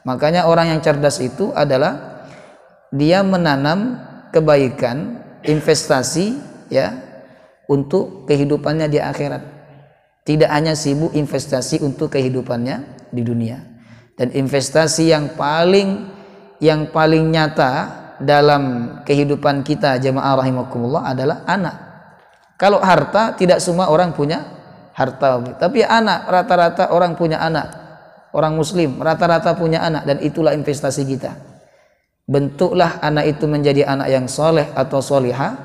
Makanya orang yang cerdas itu adalah dia menanam kebaikan, investasi ya untuk kehidupannya di akhirat. Tidak hanya sibuk investasi untuk kehidupannya di dunia. Dan investasi yang paling nyata dalam kehidupan kita jemaah rahimakumullah adalah anak. Kalau harta, tidak semua orang punya harta, tapi anak, rata-rata orang punya anak. Orang muslim rata-rata punya anak, dan itulah investasi kita. Bentuklah anak itu menjadi anak yang soleh atau solihah,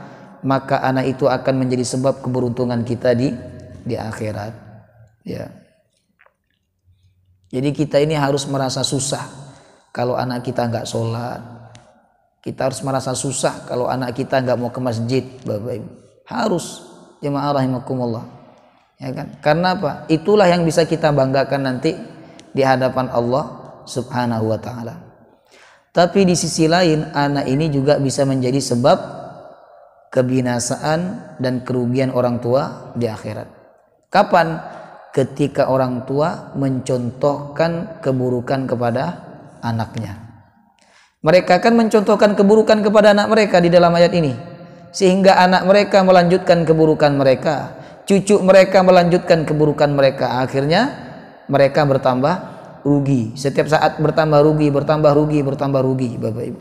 maka anak itu akan menjadi sebab keberuntungan kita di akhirat. Ya. Jadi kita ini harus merasa susah kalau anak kita nggak sholat. Kita harus merasa susah kalau anak kita nggak mau ke masjid, Bapak Ibu. Harus, jemaah rahimakumullah. Ya kan? Karena apa? Itulah yang bisa kita banggakan nanti di hadapan Allah Subhanahu wa taala. Tapi di sisi lain, anak ini juga bisa menjadi sebab kebinasaan dan kerugian orang tua di akhirat. Kapan? Ketika orang tua mencontohkan keburukan kepada anaknya. Mereka akan mencontohkan keburukan kepada anak mereka di dalam ayat ini, sehingga anak mereka melanjutkan keburukan mereka, cucu mereka melanjutkan keburukan mereka. Akhirnya mereka bertambah rugi. Setiap saat bertambah rugi, Bapak Ibu.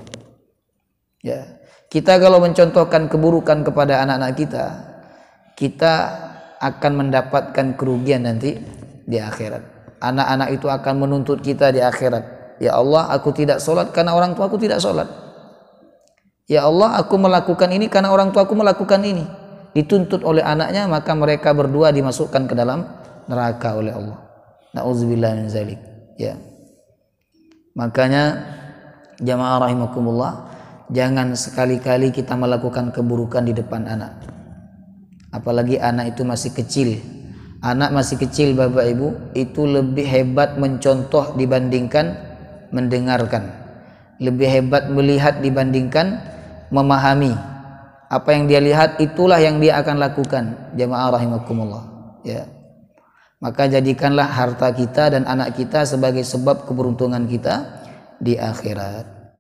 Ya, kita kalau mencontohkan keburukan kepada anak-anak kita, kita akan mendapatkan kerugian nanti di akhirat. Anak-anak itu akan menuntut kita di akhirat. Ya Allah, aku tidak sholat karena orang tua aku tidak sholat. Ya Allah, aku melakukan ini karena orang tua aku melakukan ini. Dituntut oleh anaknya, maka mereka berdua dimasukkan ke dalam neraka oleh Allah. Na'udzubillah min zalik. Ya. Makanya jamaah rahimakumullah, jangan sekali-kali kita melakukan keburukan di depan anak. Apalagi anak itu masih kecil. Anak masih kecil, Bapak Ibu, itu lebih hebat mencontoh dibandingkan mendengarkan. Lebih hebat melihat dibandingkan memahami. Apa yang dia lihat itulah yang dia akan lakukan. Jamaah rahimakumullah. Ya. Maka jadikanlah harta kita dan anak kita sebagai sebab keberuntungan kita di akhirat.